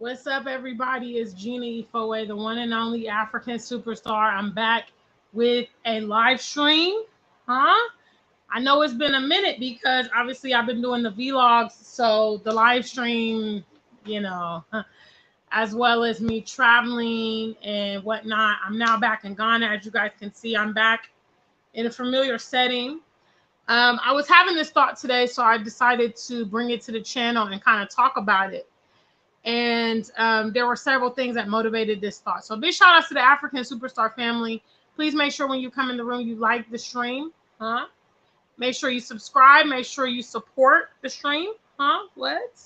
What's up, everybody? It's Jeena Ifoe, the one and only African superstar. I'm back with a live stream. Huh? I know it's been a minute because obviously I've been doing the vlogs, so the live stream, you know, as well as me traveling and whatnot. I'm now back in Ghana. As you guys can see, I'm back in a familiar setting. I was having this thought today, so I decided to bring it to the channel and kind of talk about it. And there were several things that motivated this thought. So big shout out to the African Superstar family. Please make sure when you come in the room, you like the stream. Huh? Make sure you subscribe. Make sure you support the stream. Huh? What?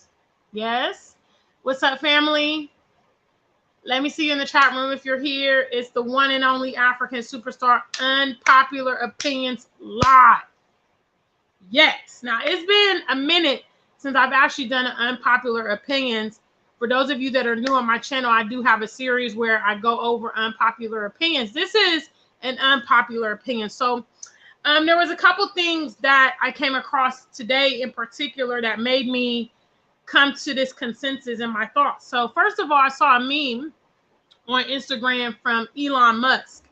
Yes. What's up, family? Let me see you in the chat room if you're here. It's the one and only African Superstar, Unpopular Opinions Live. Yes. Now, it's been a minute since I've actually done an Unpopular Opinions. For those of you that are new on my channel, I do have a series where I go over unpopular opinions. This is an unpopular opinion. So there was a couple things that I came across today in particular that made me come to this consensus in my thoughts. So first of all, I saw a meme on Instagram from Elon Musk.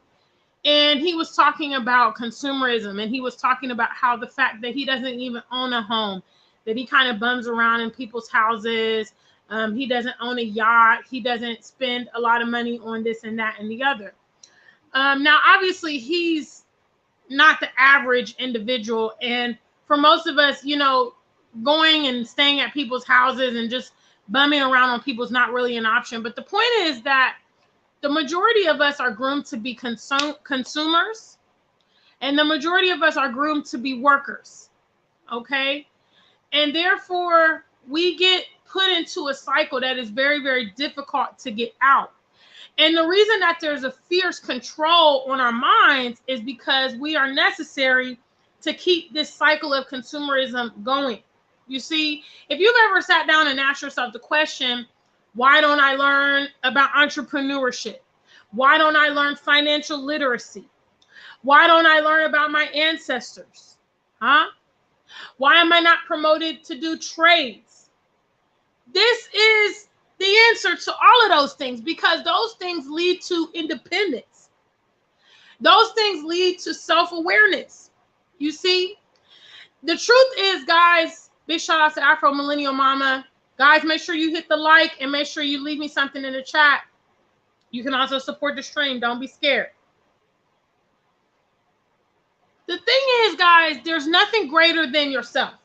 And he was talking about consumerism. And he was talking about how the fact that he doesn't even own a home, that he kind of bums around in people's houses. He doesn't own a yacht. He doesn't spend a lot of money on this and that and the other. Now, obviously, he's not the average individual. And for most of us, you know, going and staying at people's houses and just bumming around on people is not really an option. But the point is that the majority of us are groomed to be consumers. And the majority of us are groomed to be workers. Okay? And therefore, we get put into a cycle that is very, very difficult to get out. And the reason that there's a fierce control on our minds is because we are necessary to keep this cycle of consumerism going. You see, if you've ever sat down and asked yourself the question, why don't I learn about entrepreneurship? Why don't I learn financial literacy? Why don't I learn about my ancestors? Huh? Why am I not promoted to do trades? This is the answer to all of those things, because those things lead to independence. Those things lead to self-awareness. You see, the truth is, guys, big shout out to Afro Millennial Mama. Guys, make sure you hit the like and make sure you leave me something in the chat. You can also support the stream. Don't be scared. The thing is, guys, there's nothing greater than yourself.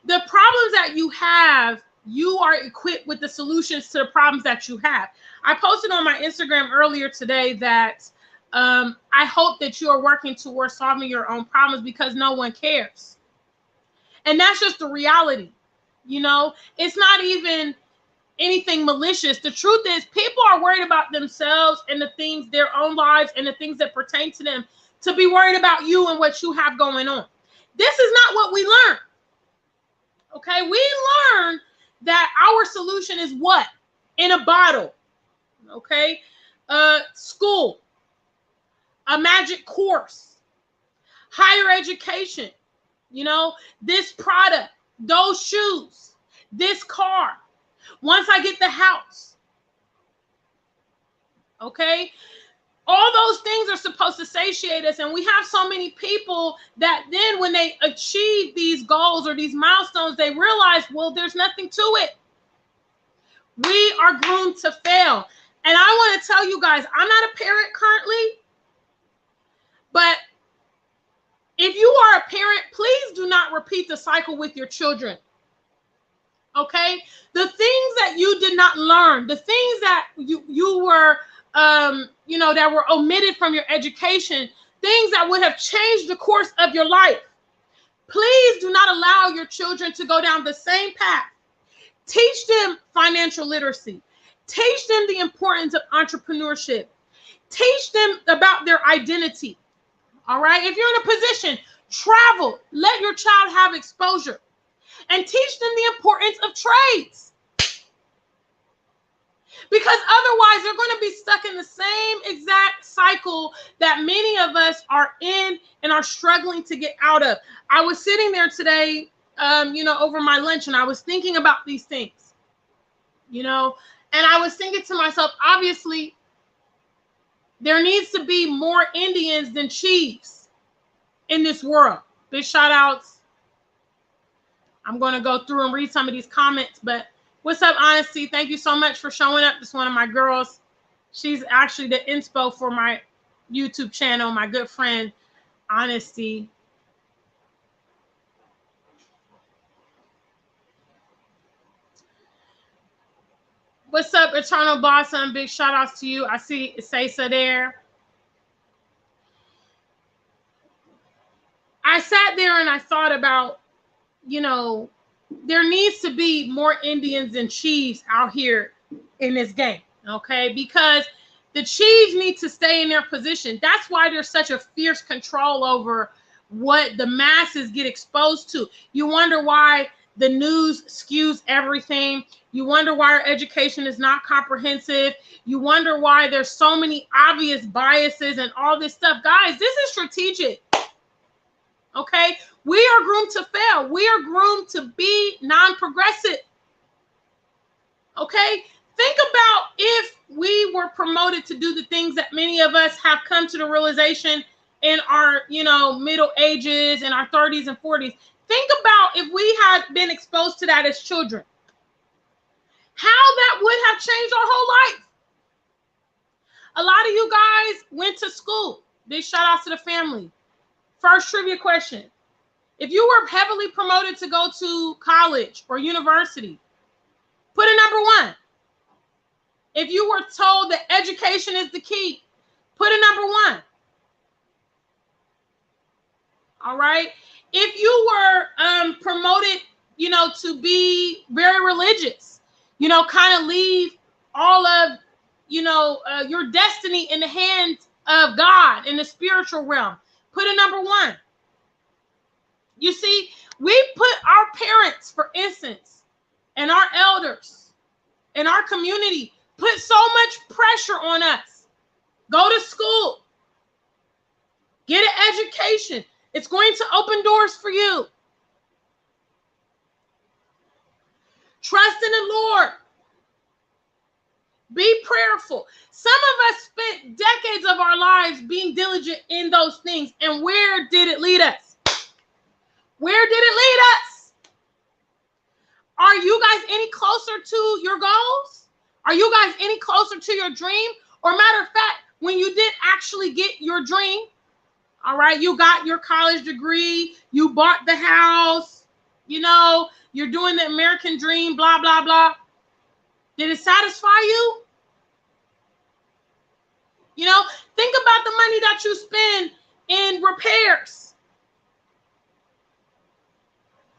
The problems that you have, you are equipped with the solutions to the problems that you have. I posted on my Instagram earlier today that I hope that you are working towards solving your own problems because no one cares. And that's just the reality. You know, it's not even anything malicious. The truth is, people are worried about themselves and the things, their own lives and the things that pertain to them, to be worried about you and what you have going on. This is not what we learn. Okay, we learn that our solution is what? In a bottle. Okay, school, a magic course, higher education, you know, this product, those shoes, this car, once I get the house. Okay, all those things are supposed to satiate us, and we have so many people that then when they achieve these goals or these milestones, they realize, well, there's nothing to it. We are groomed to fail. And I want to tell you guys, I'm not a parent currently, but if you are a parent, please do not repeat the cycle with your children. Okay? The things that you did not learn, the things that you were you know, that were omitted from your education, things that would have changed the course of your life. Please do not allow your children to go down the same path. Teach them financial literacy. Teach them the importance of entrepreneurship. Teach them about their identity. All right? If you're in a position, travel. Let your child have exposure. And teach them the importance of trades. Because otherwise, they're going to be stuck in the same exact cycle that many of us are in and are struggling to get out of. I was sitting there today, you know, over my lunch, and I was thinking about these things. you know. And I was thinking to myself, obviously, there needs to be more Indians than Chiefs in this world. Big shout outs. I'm going to go through and read some of these comments, but what's up, Honesty? Thank you so much for showing up. This is one of my girls. She's actually the inspo for my YouTube channel, my good friend, Honesty. What's up, Eternal Blossom? Big shout outs to you. I see Sesa there. I sat there and I thought about, you know, there needs to be more Indians and Chiefs out here in this game, okay? Because the Chiefs need to stay in their position. That's why there's such a fierce control over what the masses get exposed to. You wonder why the news skews everything. You wonder why our education is not comprehensive. You wonder why there's so many obvious biases and all this stuff. Guys, this is strategic. Okay? We are groomed to fail. We are groomed to be non-progressive. Okay? Think about if we were promoted to do the things that many of us have come to the realization in our, middle ages, in our 30s and 40s. Think about if we had been exposed to that as children. How that would have changed our whole life. A lot of you guys went to school. Big shout outs to the family. First trivia question. If you were heavily promoted to go to college or university, put a number 1. If you were told that education is the key, put a number 1. All right. If you were promoted, to be very religious, kind of leave all of, your destiny in the hands of God in the spiritual realm, put a number 1. You see, we put our parents, for instance, and our elders in our community, put so much pressure on us. Go to school. Get an education. It's going to open doors for you. Trust in the Lord. Be prayerful. Some of us spent decades of our lives being diligent in those things. And where did it lead us? Where did it lead us? Are you guys any closer to your goals? Are you guys any closer to your dream? Or matter of fact, when you did actually get your dream, all right, you got your college degree, you bought the house, you're doing the American dream, blah, blah, blah. Did it satisfy you? Think about the money that you spend in repairs.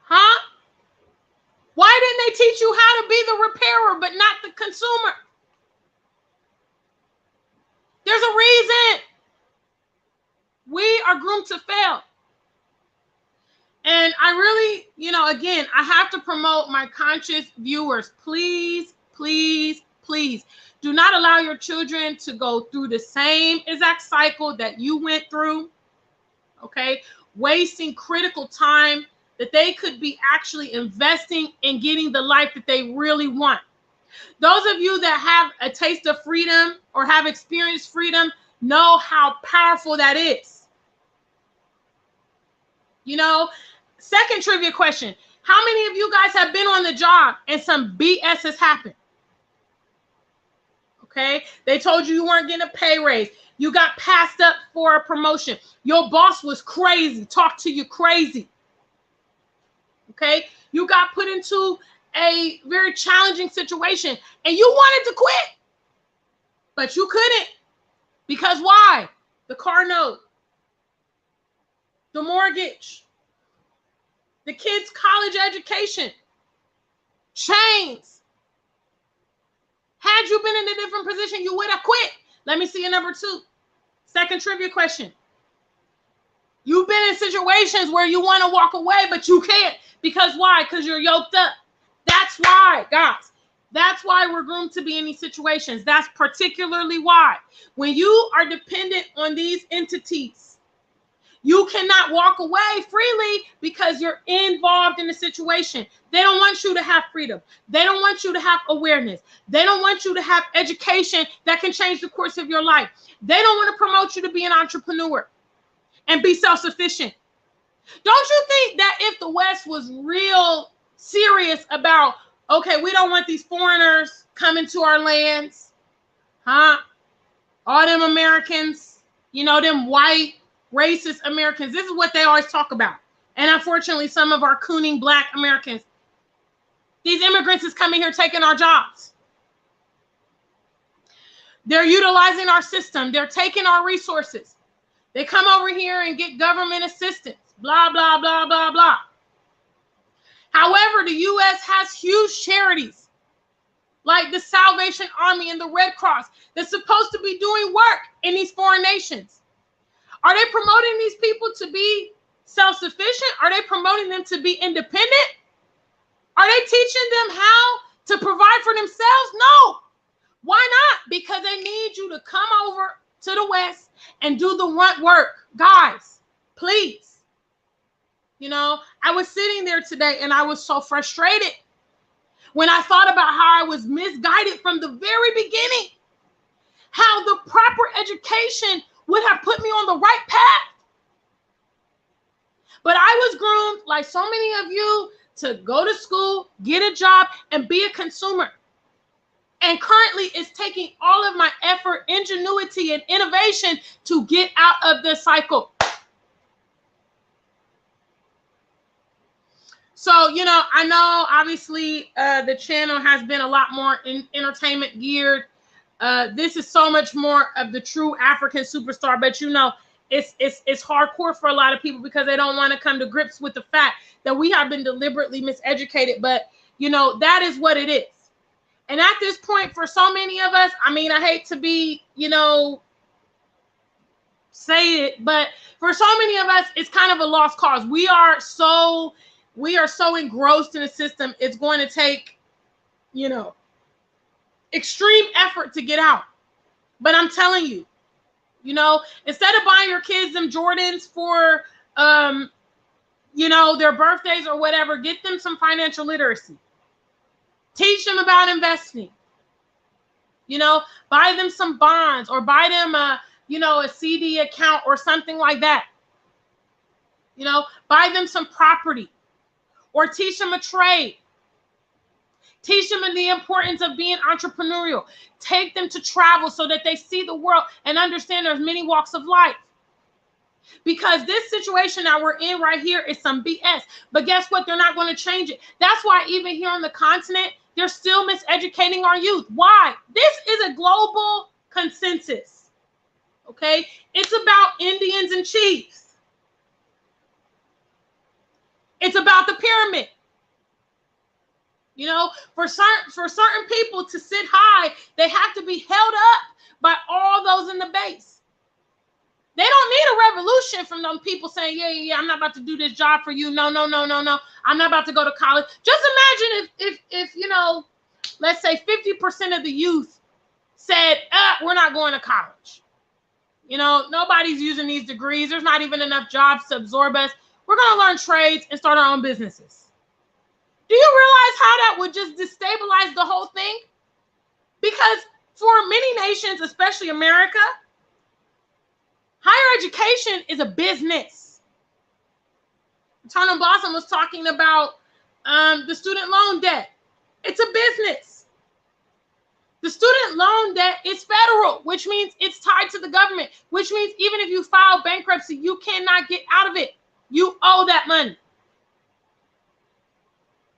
Huh? Why didn't they teach you how to be the repairer but not the consumer? There's a reason. We are groomed to fail. And I really, again, I have to promote my conscious viewers. Please, please, please do not allow your children to go through the same exact cycle that you went through. Okay? Wasting critical time that they could be actually investing in getting the life that they really want. Those of you that have a taste of freedom or have experienced freedom know how powerful that is. Second trivia question. How many of you guys have been on the job and some BS has happened? Okay. They told you weren't getting a pay raise. You got passed up for a promotion. Your boss was crazy, talked to you crazy. Okay. You got put into a very challenging situation and you wanted to quit, but you couldn't. Because why? The car note, the mortgage, the kids' college education, chains. Had you been in a different position, you would have quit. Let me see your number 2. Second trivia question. You've been in situations where you want to walk away, but you can't. Because why? Because you're yoked up. That's why, guys. That's why we're groomed to be in these situations. That's particularly why. When you are dependent on these entities, you cannot walk away freely because you're involved in the situation. They don't want you to have freedom. They don't want you to have awareness. They don't want you to have education that can change the course of your life. They don't want to promote you to be an entrepreneur and be self-sufficient. Don't you think that if the West was real serious about, okay, we don't want these foreigners coming to our lands, huh? All them Americans, you know, them white, racist Americans, this is what they always talk about. And unfortunately, some of our cooning Black Americans, these immigrants is coming here taking our jobs. They're utilizing our system. They're taking our resources. They come over here and get government assistance, blah, blah, blah, blah, blah. However, the U.S. has huge charities like the Salvation Army and the Red Cross that's supposed to be doing work in these foreign nations. Are they promoting these people to be self-sufficient? Are they promoting them to be independent? Are they teaching them how to provide for themselves? No. Why not? Because they need you to come over to the West and do the grunt work. Guys, please. You know, I was sitting there today and I was so frustrated when I thought about how I was misguided from the very beginning, how the proper education would have put me on the right path. But I was groomed, like so many of you, to go to school, get a job, and be a consumer. And currently it's taking all of my effort, ingenuity, and innovation to get out of this cycle. So, you know, I know obviously the channel has been a lot more entertainment geared. This is so much more of the true African superstar, but you know, it's hardcore for a lot of people because they don't want to come to grips with the fact that we have been deliberately miseducated. But you know, that is what it is. And at this point, for so many of us, I mean, I hate to be, you know, say it, but for so many of us, it's kind of a lost cause. We are so engrossed in the system. It's going to take, you know, extreme effort to get out. But I'm telling you, you know, instead of buying your kids them Jordans for, you know, their birthdays or whatever, get them some financial literacy. Teach them about investing. You know, buy them some bonds or buy them a, you know, a CD account or something like that. You know, buy them some property or teach them a trade. Teach them the importance of being entrepreneurial. Take them to travel so that they see the world and understand there's many walks of life. Because this situation that we're in right here is some BS. But guess what? They're not going to change it. That's why even here on the continent, they're still miseducating our youth. Why? This is a global consensus. Okay? It's about Indians and chiefs. It's about the pyramid. You know, for certain people to sit high, they have to be held up by all those in the base. They don't need a revolution from them people saying, yeah, I'm not about to do this job for you. No. I'm not about to go to college. Just imagine if you know, let's say 50% of the youth said, we're not going to college. You know, nobody's using these degrees. There's not even enough jobs to absorb us. We're going to learn trades and start our own businesses. Do you realize how that would just destabilize the whole thing? Because for many nations, especially America, higher education is a business. Eternal Blossom was talking about the student loan debt. It's a business. The student loan debt is federal, which means it's tied to the government, which means even if you file bankruptcy, you cannot get out of it. You owe that money.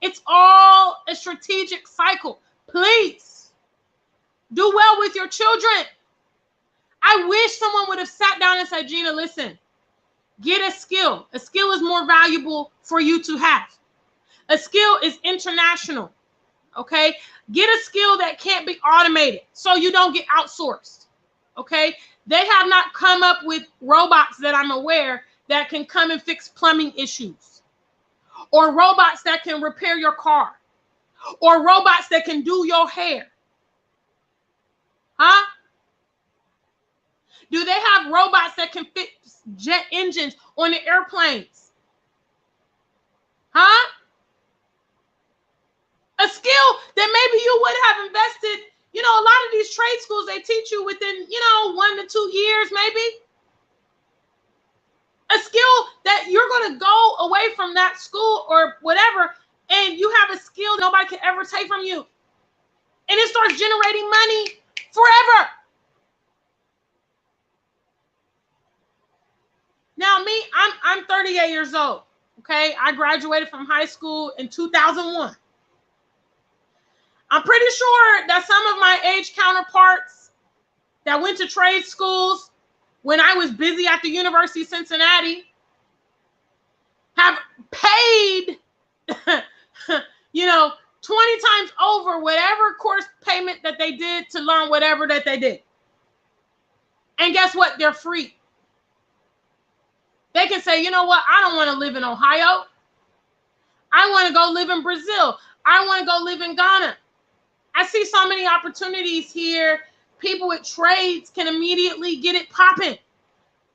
It's all a strategic cycle. Please do well with your children. I wish someone would have sat down and said, Jeena, listen, get a skill. A skill is more valuable for you to have. A skill is international, okay? Get a skill that can't be automated so you don't get outsourced, okay? They have not come up with robots that I'm aware that can come and fix plumbing issues, or robots that can repair your car, or robots that can do your hair. Huh? Do they have robots that can fix jet engines on the airplanes? skill that maybe you would have invested. You know, a lot of these trade schools, they teach you within, 1 to 2 years, maybe. A skill that you're going to go away from that school or whatever, and you have a skill nobody can ever take from you. And it starts generating money forever. Now, me, I'm 38 years old. Okay, I graduated from high school in 2001. I'm pretty sure that some of my age counterparts that went to trade schools when I was busy at the University of Cincinnati have paid, 20 times over whatever course payment that they did to learn whatever that they did. And guess what? They're free. They can say, you know what? I don't want to live in Ohio. I want to go live in Brazil. I want to go live in Ghana. I see so many opportunities here. People with trades can immediately get it popping.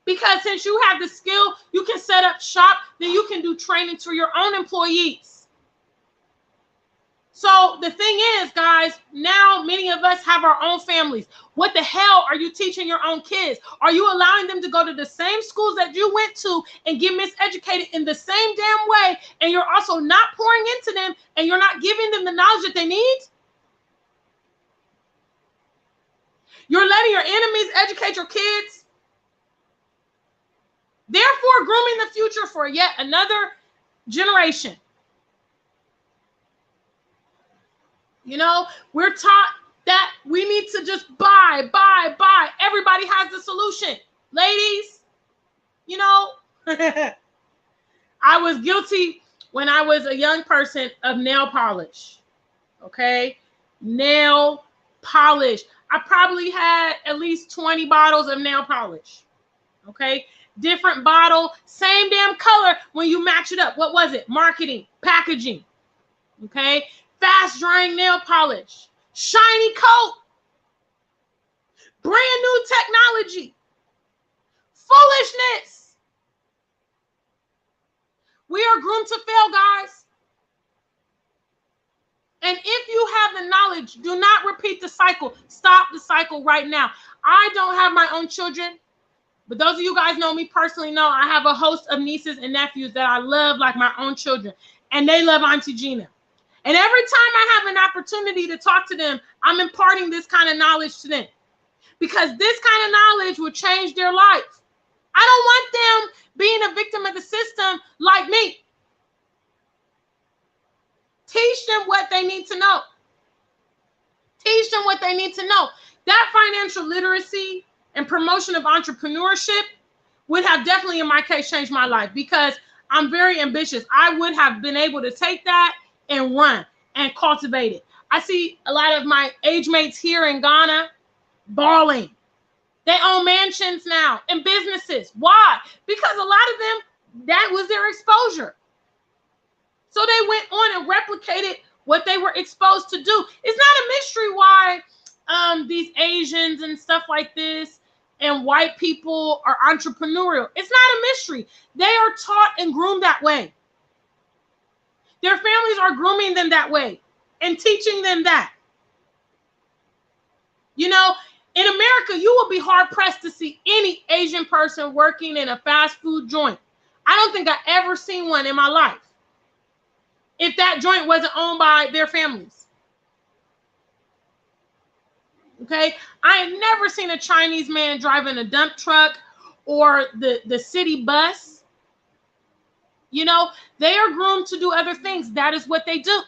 Because since you have the skill, you can set up shop, then you can do training for your own employees. So the thing is, guys, now many of us have our own families. What the hell are you teaching your own kids? Are you allowing them to go to the same schools that you went to and get miseducated in the same damn way? And you're also not pouring into them and you're not giving them the knowledge that they need? You're letting your enemies educate your kids, therefore grooming the future for yet another generation. We're taught that we need to just buy. Everybody has the solution. Ladies, I was guilty when I was a young person of nail polish. Okay? Nail polish. I probably had at least 20 bottles of nail polish. Okay? Different bottle, same damn color when you match it up. What was it? Marketing, packaging. Okay? Fast drying nail polish, shiny coat, brand new technology, foolishness. We are groomed to fail, guys. And if you have the knowledge, do not repeat the cycle. Stop the cycle right now. I don't have my own children, but those of you guys know me personally know I have a host of nieces and nephews that I love like my own children, and they love Auntie Jeena. And every time I have an opportunity to talk to them, I'm imparting this kind of knowledge to them. Because this kind of knowledge will change their life. I don't want them being a victim of the system like me. Teach them what they need to know. Teach them what they need to know. That financial literacy and promotion of entrepreneurship would have definitely, in my case, changed my life. Because I'm very ambitious. I would have been able to take that and run and cultivate it. I see a lot of my age mates here in Ghana balling. They own mansions now and businesses. Why? Because a lot of them, that was their exposure. So they went on and replicated what they were exposed to do. It's not a mystery why these Asians and stuff like this and white people are entrepreneurial. It's not a mystery. They are taught and groomed that way. Their families are grooming them that way and teaching them that. In America, you will be hard-pressed to see any Asian person working in a fast food joint. I don't think I ever seen one in my life if that joint wasn't owned by their families. Okay? I have never seen a Chinese man driving a dump truck or the city bus. They are groomed to do other things. That is what they do.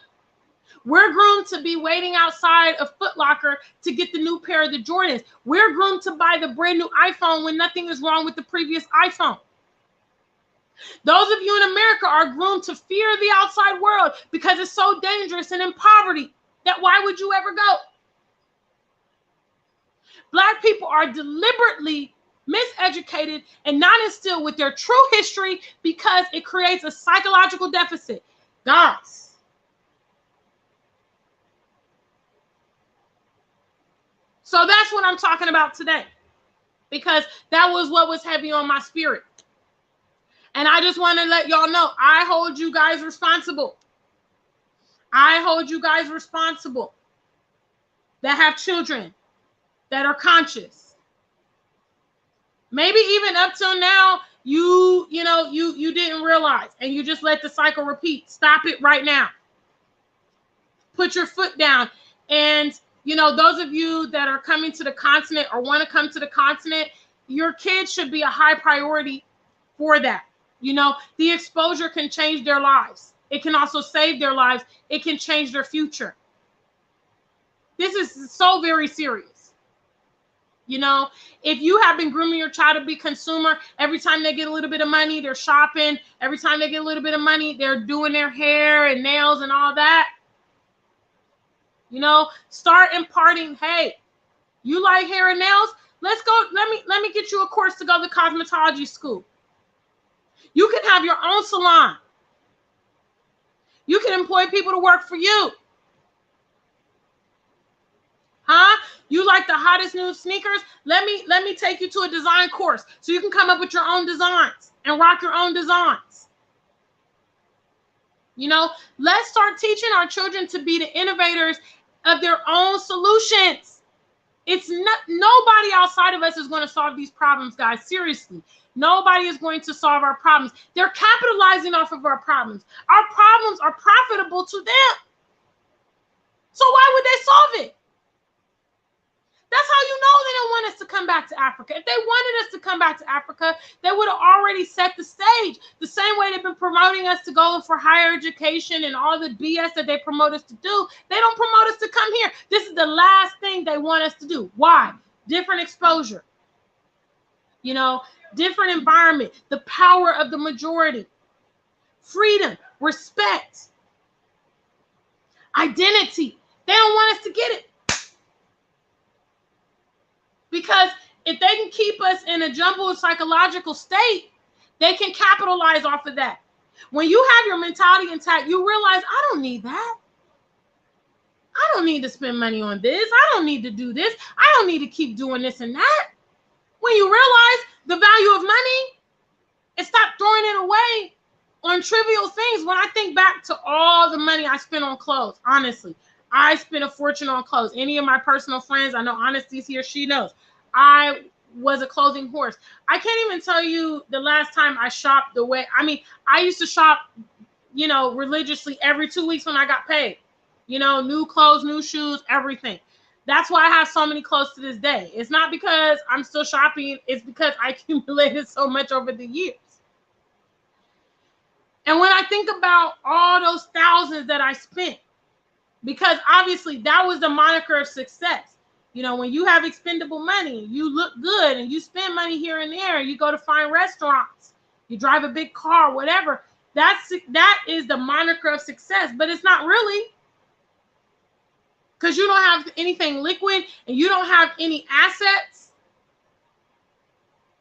We're groomed to be waiting outside a Foot Locker to get the new pair of the Jordans. We're groomed to buy the brand new iPhone when nothing is wrong with the previous iPhone. Those of you in America are groomed to fear the outside world because it's so dangerous and in poverty that why would you ever go? Black people are deliberately miseducated and not instilled with their true history because it creates a psychological deficit. Guys, so that's what I'm talking about today, because that was what was heavy on my spirit. And I just want to let y'all know, I hold you guys responsible. I hold you guys responsible that have children that are conscious. Maybe even up till now, you didn't realize and you just let the cycle repeat. Stop it right now. Put your foot down. And, those of you that are coming to the continent or want to come to the continent, your kids should be a high priority for that. The exposure can change their lives. It can also save their lives. It can change their future. This is so very serious. If you have been grooming your child to be consumer, every time they get a little bit of money, they're shopping. Every time they get a little bit of money, they're doing their hair and nails and all that. Start imparting, hey, you like hair and nails? Let's go. Let me get you a course to go to cosmetology school. You can have your own salon. You can employ people to work for you. Huh? You like the hottest new sneakers? Let me take you to a design course so you can come up with your own designs and rock your own designs. Let's start teaching our children to be the innovators of their own solutions. It's not, nobody outside of us is going to solve these problems, guys. Seriously. Nobody is going to solve our problems. They're capitalizing off of our problems. Our problems are profitable to them. So why would they solve it? That's how you know they don't want us to come back to Africa. If they wanted us to come back to Africa, they would have already set the stage. The same way they've been promoting us to go for higher education and all the BS that they promote us to do. They don't promote us to come here. This is the last thing they want us to do. Why? Different exposure. Different environment. The power of the majority. Freedom. Respect. Identity. They don't want us to get it. Because if they can keep us in a jumbled psychological state, they can capitalize off of that. When you have your mentality intact, you realize, I don't need that. I don't need to spend money on this. I don't need to do this. I don't need to keep doing this and that. When you realize the value of money and stop throwing it away on trivial things. When I think back to all the money I spent on clothes, honestly, I spent a fortune on clothes. Any of my personal friends, I know Honesty's here, she knows. I was a clothing horse. I can't even tell you the last time I shopped the way, I used to shop, religiously every 2 weeks when I got paid. New clothes, new shoes, everything. That's why I have so many clothes to this day. It's not because I'm still shopping. It's because I accumulated so much over the years. And when I think about all those thousands that I spent, because obviously that was the moniker of success. When you have expendable money, you look good and you spend money here and there, you go to fine restaurants, you drive a big car, whatever. That is the moniker of success, but it's not really. Because you don't have anything liquid and you don't have any assets.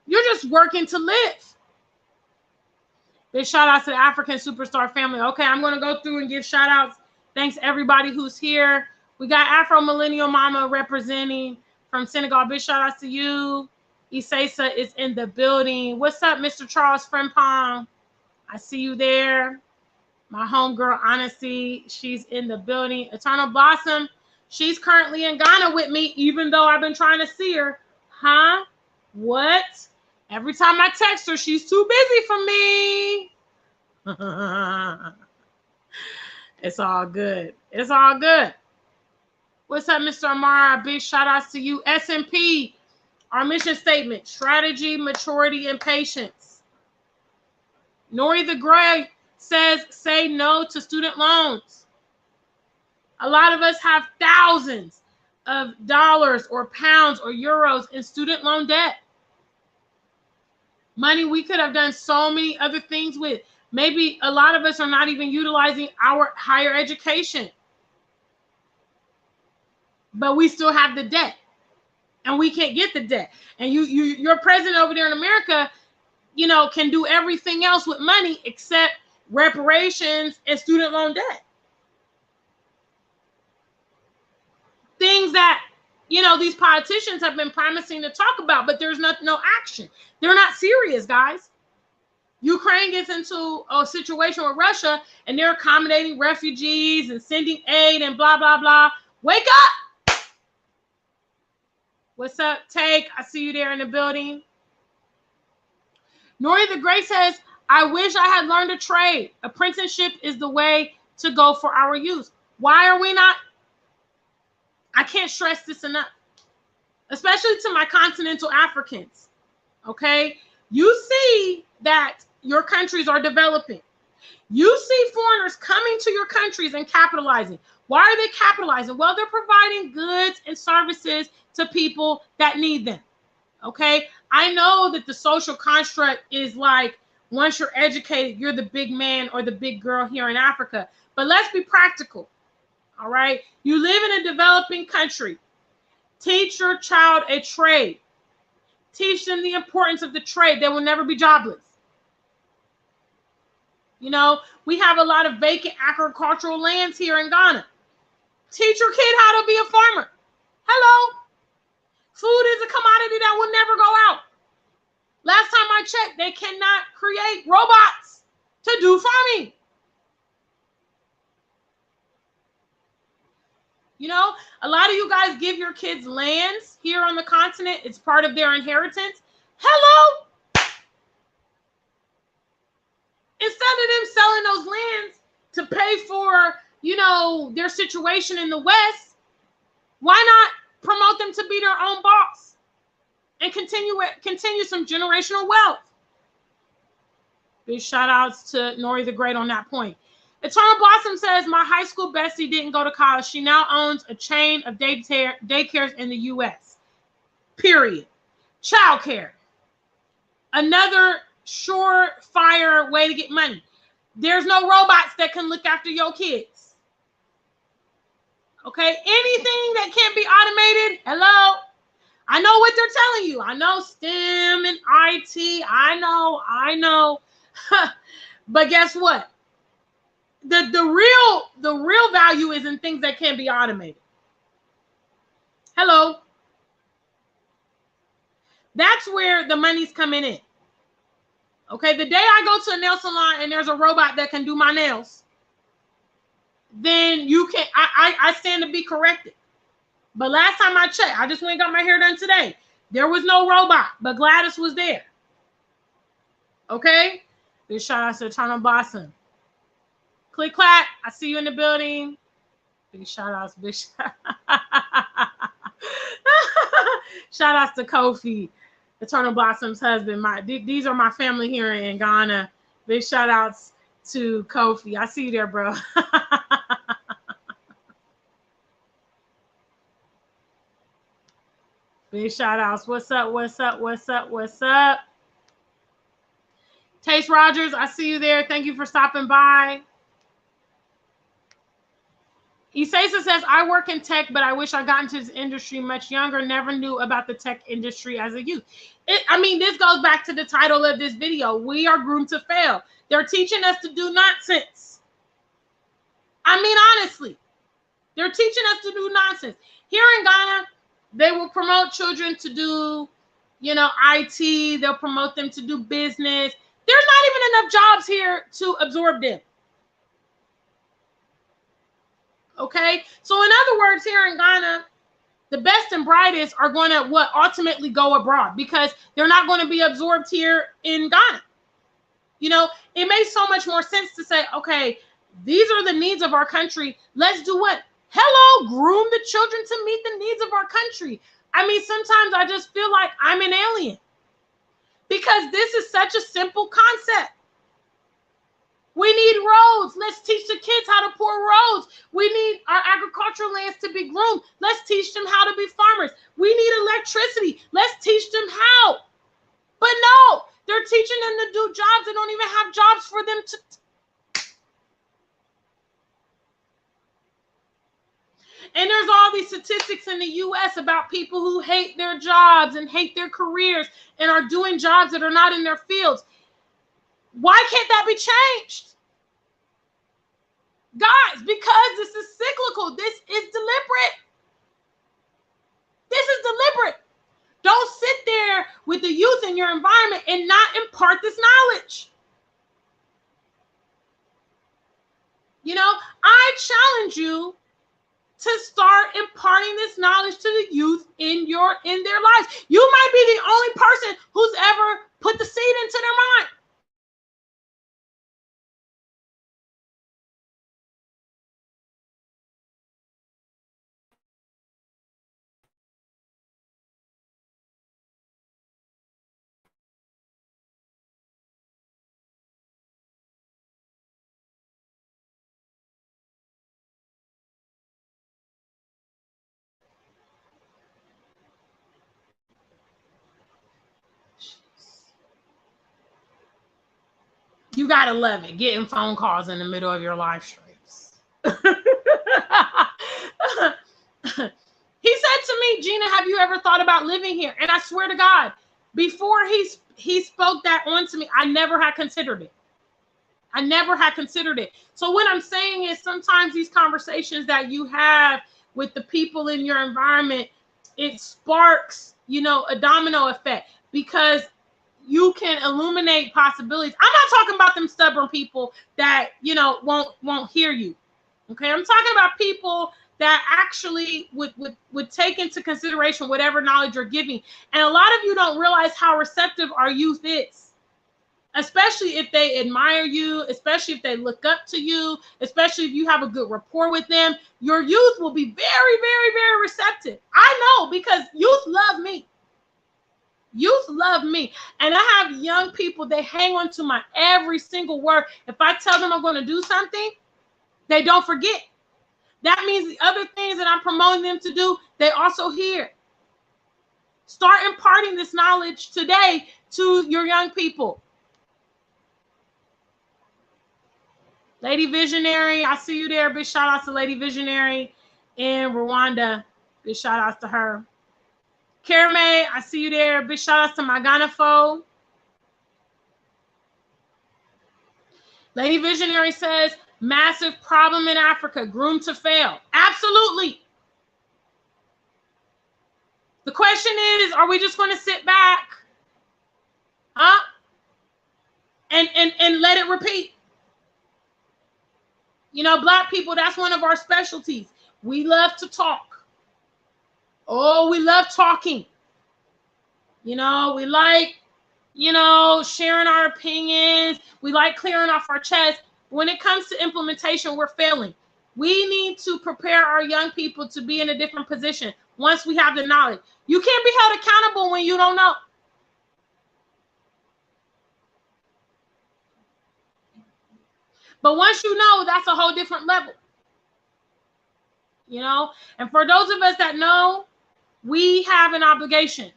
You're just working to live. Big shout out to the African Superstar family. Okay, I'm going to go through and give shout outs. Thanks everybody who's here. We got Afro Millennial Mama representing from Senegal. Big shout outs to you. Isesa is in the building. What's up, Mr. Charles Frimpong? I see you there. My homegirl, Honesty, she's in the building. Eternal Blossom, she's currently in Ghana with me, even though I've been trying to see her. Huh? What? Every time I text her, she's too busy for me. It's all good. It's all good. What's up, Mr. Amara? Big shout outs to you. SMP, our mission statement, strategy, maturity, and patience. Nori the Great says, say no to student loans. A lot of us have thousands of dollars or pounds or euros in student loan debt. Money we could have done so many other things with. Maybe a lot of us are not even utilizing our higher education. But we still have the debt. And we can't get the debt. And your president over there in America, can do everything else with money except reparations and student loan debt. Things that, these politicians have been promising to talk about, but there's no action. They're not serious, guys. Ukraine gets into a situation with Russia and they're accommodating refugees and sending aid and blah, blah, blah. Wake up. What's up, Take? I see you there in the building. Nori the Great says, I wish I had learned a trade. Apprenticeship is the way to go for our youth. Why are we not? I can't stress this enough, especially to my continental Africans. Okay? You see that your countries are developing. You see foreigners coming to your countries and capitalizing. Why are they capitalizing? Well, they're providing goods and services to people that need them. Okay? I know that the social construct is like, once you're educated, you're the big man or the big girl here in Africa. But let's be practical. All right? You live in a developing country. Teach your child a trade. Teach them the importance of the trade. They will never be jobless. You know, we have a lot of vacant agricultural lands here in Ghana. Teach your kid how to be a farmer. Hello. Food is a commodity that will never go out. Last time I checked, they cannot create robots to do farming. You know, a lot of you guys give your kids lands here on the continent. It's part of their inheritance. Hello. Instead of them selling those lands to pay for, you know, their situation in the West, why not promote them to be their own boss and continue some generational wealth? Big shout outs to Nori the Great on that point. Eternal Blossom says, my high school bestie didn't go to college. She now owns a chain of daycares in the U.S. Period. Childcare. Another surefire way to get money. There's no robots that can look after your kids. Okay? Anything that can't be automated, hello? I know what they're telling you. I know STEM and IT. I know. But guess what? The real value is in things that can't be automated. Hello. That's where the money's coming in. Okay, the day I go to a nail salon and there's a robot that can do my nails, then you can I stand to be corrected. But last time I checked, I just went and got my hair done today. There was no robot, but Gladys was there. Okay? Big shout out to Eternal Blossom. Click clack. I see you in the building. Big shout outs. Big shout outs to Kofi, Eternal Blossom's husband. These are my family here in Ghana. Big shout outs to Kofi. I see you there, bro. Big shout outs. What's up? Taste Rogers, I see you there. Thank you for stopping by. Isesa says, I work in tech, but I wish I got into this industry much younger. Never knew about the tech industry as a youth. This goes back to the title of this video. We are groomed to fail. They're teaching us to do nonsense. Honestly, they're teaching us to do nonsense. Here in Ghana, they will promote children to do, IT. They'll promote them to do business. There's not even enough jobs here to absorb them. Okay, so in other words, here in Ghana, the best and brightest are going to ultimately go abroad because they're not going to be absorbed here in Ghana. It makes so much more sense to say, okay, these are the needs of our country. Let's do what? Hello, groom the children to meet the needs of our country. Sometimes I just feel like I'm an alien because this is such a simple concept. We need roads. Let's teach the kids how to pour roads. We need our agricultural lands to be groomed. Let's teach them how to be farmers. We need electricity. Let's teach them how. But no, they're teaching them to do jobs. They don't even have jobs for them to. And there's all these statistics in the U.S. about people who hate their jobs and hate their careers and are doing jobs that are not in their fields. Why can't that be changed? Guys, because this is cyclical. This is deliberate. This is deliberate. Don't sit there with the youth in your environment and not impart this knowledge. challenge you to start imparting this knowledge to the youth in their lives. You might be the only person who's ever put the seed into their mind. You gotta love it, getting phone calls in the middle of your live streams. He said to me, Jeena, have you ever thought about living here? And I swear to God, before he spoke that onto me, I never had considered it. I never had considered it. So what I'm saying is sometimes these conversations that you have with the people in your environment, it sparks, a domino effect, because you can illuminate possibilities. I'm not talking about them stubborn people that, won't hear you. Okay. I'm talking about people that actually would take into consideration whatever knowledge you're giving. And a lot of you don't realize how receptive our youth is, especially if they admire you, especially if they look up to you, especially if you have a good rapport with them. Your youth will be very, very, very receptive. I know, because youth love me. Youth love me. And I have young people, they hang on to my every single word. If I tell them I'm going to do something, they don't forget. That means the other things that I'm promoting them to do, they also hear. Start imparting this knowledge today to your young people. Lady Visionary, I see you there. Big shout out to Lady Visionary in Rwanda. Big shout out to her. Kerme, I see you there. Big shout out to Maganafo. Lady Visionary says, massive problem in Africa, groomed to fail. Absolutely. The question is, are we just going to sit back? Huh? And let it repeat? Black people, that's one of our specialties. We love to talk. Oh, we love talking. We like, sharing our opinions. We like clearing off our chest. When it comes to implementation, we're failing. We need to prepare our young people to be in a different position once we have the knowledge. You can't be held accountable when you don't know. But once you know, that's a whole different level. And for those of us that know, we have an obligation.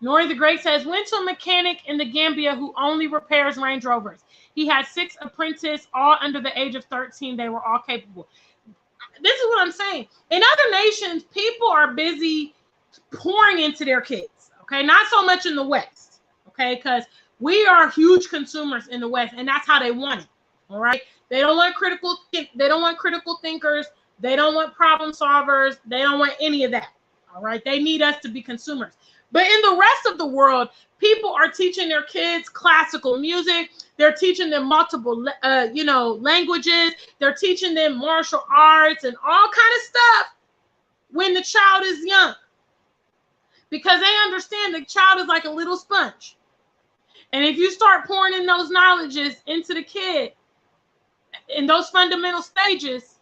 Nori the Great says, went to a mechanic in the Gambia who only repairs Range Rovers. He had 6 apprentices, all under the age of 13. They were all capable. This is what I'm saying. In other nations, people are busy pouring into their kids. Okay, not so much in the West. Okay, because we are huge consumers in the West, and that's how they want it. All right, they don't want critical. They don't want critical thinkers. They don't want problem solvers. They don't want any of that. All right, they need us to be consumers. But in the rest of the world, people are teaching their kids classical music. They're teaching them multiple, languages. They're teaching them martial arts and all kind of stuff when the child is young, because they understand the child is like a little sponge. And if you start pouring in those knowledges into the kid in those fundamental stages,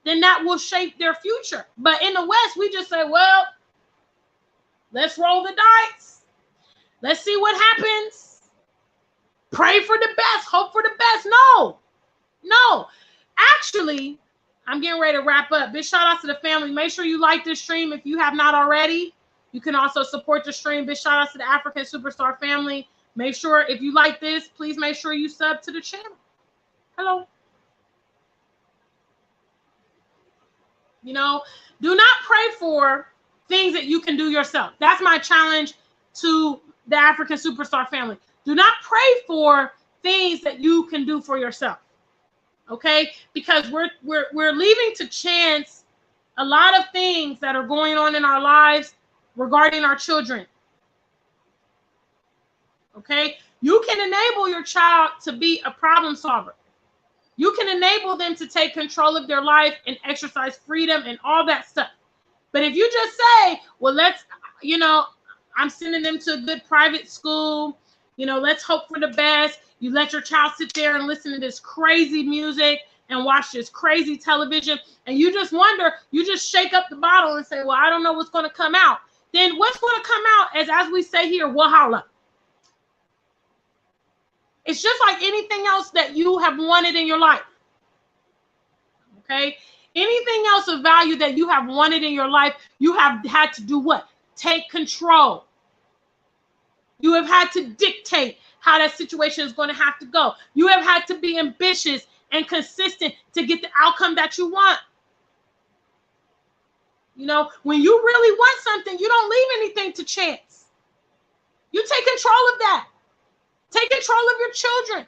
then that will shape their future. But in the West, we just say, well, let's roll the dice. Let's see what happens. Pray for the best. Hope for the best. No. Actually, I'm getting ready to wrap up. Big shout out to the family. Make sure you like this stream if you have not already. You can also support the stream. Big shout out to the Afrikan Superstar family. Make sure if you like this, please make sure you sub to the channel. Hello. Do not pray for things that you can do yourself. That's my challenge to the Afrikan Superstar family. Do not pray for things that you can do for yourself. Okay? Because we're leaving to chance a lot of things that are going on in our lives regarding our children. Okay? You can enable your child to be a problem solver. You can enable them to take control of their life and exercise freedom and all that stuff. But if you just say, well, let's, I'm sending them to a good private school, let's hope for the best. You let your child sit there and listen to this crazy music and watch this crazy television, and you just wonder, you just shake up the bottle and say, well, I don't know what's going to come out. Then what's going to come out is, as we say here, wahala. It's just like anything else that you have wanted in your life. Okay? Anything else of value that you have wanted in your life, you have had to do what? Take control. You have had to dictate how that situation is going to have to go. You have had to be ambitious and consistent to get the outcome that you want. When you really want something, you don't leave anything to chance. You take control of that. Take control of your children.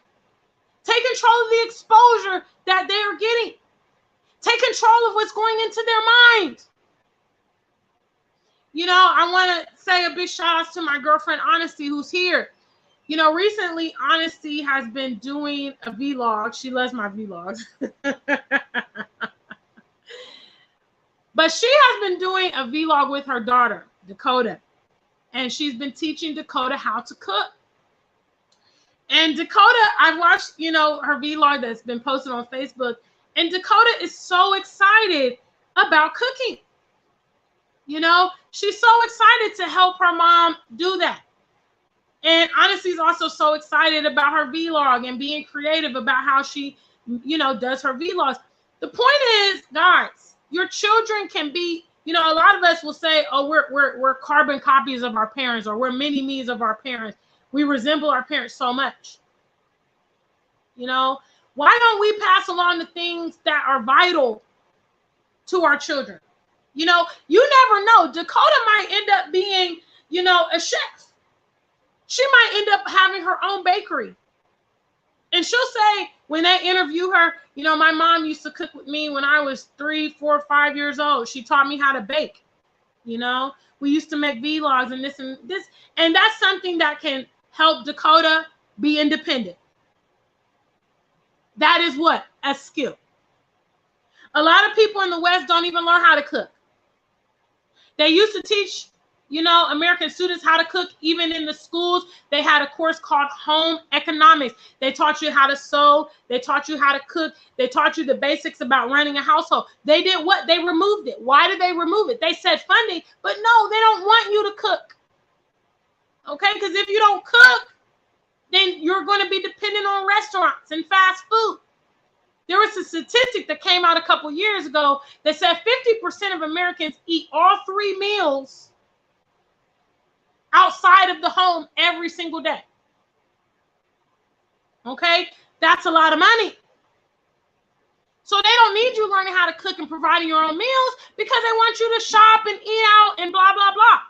Take control of the exposure that they are getting. Take control of what's going into their mind. I want to say a big shout out to my girlfriend, Honesty, who's here. Recently, Honesty has been doing a vlog. She loves my vlogs. But she has been doing a vlog with her daughter, Dakota. And she's been teaching Dakota how to cook. And Dakota, I've watched, her vlog that's been posted on Facebook. And Dakota is so excited about cooking. She's so excited to help her mom do that. And Honesty's also so excited about her vlog and being creative about how she, does her vlogs. The point is, guys, your children can be, a lot of us will say, oh, we're carbon copies of our parents, or we're mini me's of our parents. We resemble our parents so much. Why don't we pass along the things that are vital to our children? You never know. Dakota might end up being, a chef. She might end up having her own bakery. And she'll say, when they interview her, my mom used to cook with me when I was 3, 4, 5 years old. She taught me how to bake. We used to make vlogs and this and this. And that's something that can help Dakota be independent. That is what? A skill. A lot of people in the West don't even learn how to cook. They used to teach, American students how to cook. Even in the schools, they had a course called home economics. They taught you how to sew. They taught you how to cook. They taught you the basics about running a household. They did what? They removed it. Why did they remove it? They said funding, but no, they don't want you to cook. Okay, because if you don't cook, then you're going to be dependent on restaurants and fast food. There was a statistic that came out a couple years ago that said 50% of Americans eat all 3 meals outside of the home every single day. Okay? That's a lot of money. So they don't need you learning how to cook and providing your own meals, because they want you to shop and eat out and blah, blah, blah.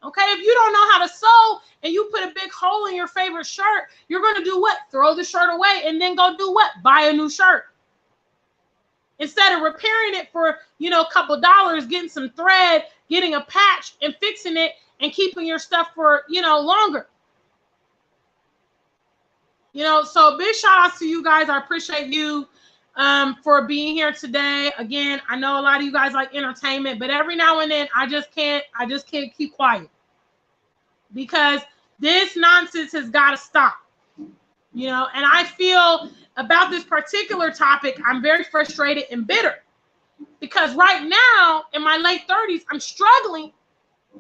Okay? If you don't know how to sew and you put a big hole in your favorite shirt, you're going to do what? Throw the shirt away and then go do what? Buy a new shirt. Instead of repairing it for, a couple dollars, getting some thread, getting a patch and fixing it and keeping your stuff for, longer. So big shout outs to you guys. I appreciate you for being here today. Again, I know a lot of you guys like entertainment, but every now and then I just can't keep quiet, because this nonsense has got to stop. And I feel about this particular topic, I'm very frustrated and bitter, because right now in my late 30s, I'm struggling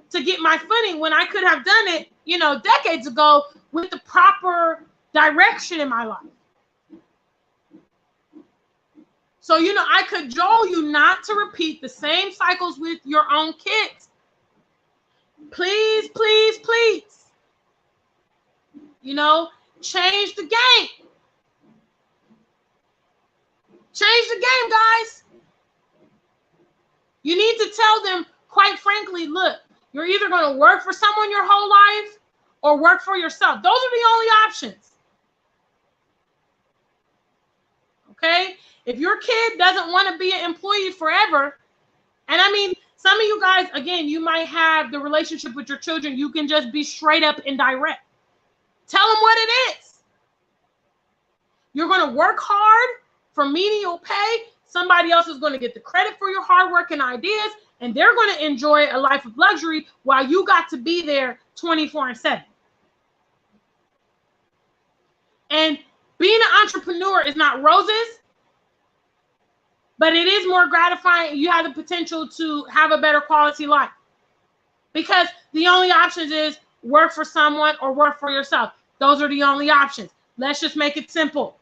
to get my footing when I could have done it, decades ago with the proper direction in my life. So, I cajole you not to repeat the same cycles with your own kids. Please, please, please. Change the game. Change the game, guys. You need to tell them, quite frankly, look, you're either going to work for someone your whole life or work for yourself. Those are the only options. Okay? If your kid doesn't want to be an employee forever, and I mean, some of you guys, again, you might have the relationship with your children. You can just be straight up and direct. Tell them what it is. You're going to work hard for menial pay, somebody else is going to get the credit for your hard work and ideas, and they're going to enjoy a life of luxury while you got to be there 24/7. And being an entrepreneur is not roses, but it is more gratifying. You have the potential to have a better quality life, because the only options is work for someone or work for yourself. Those are the only options. Let's just make it simple.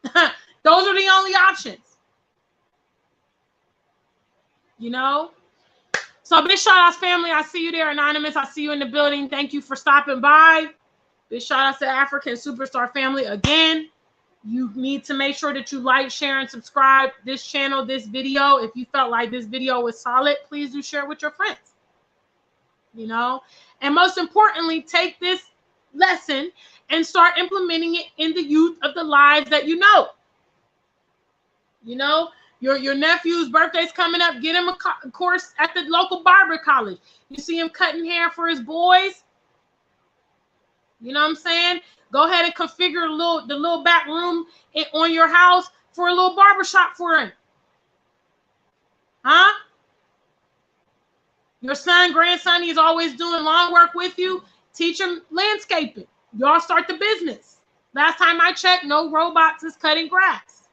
Those are the only options. You know? So big shout outs, family. I see you there, Anonymous. I see you in the building. Thank you for stopping by. Big shout outs to African Superstar family. Again, you need to make sure that you like, share, and subscribe this channel, this video. If you felt like this video was solid, please do share it with your friends. You know? And most importantly, take this lesson and start implementing it in the youth of the lives that you know. You know, your nephew's birthday's coming up. Get him a course at the local barber college. You see him cutting hair for his boys. You know what I'm saying? Go ahead and configure the little back room on your house for a little barber shop for him. Huh? Your son, grandson, he's always doing lawn work with you. Teach him landscaping. Y'all start the business. Last time I checked, no robots is cutting grass.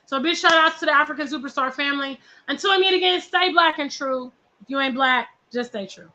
So big shout outs to the African Superstar family. Until I meet again, stay black and true. If you ain't black, just stay true.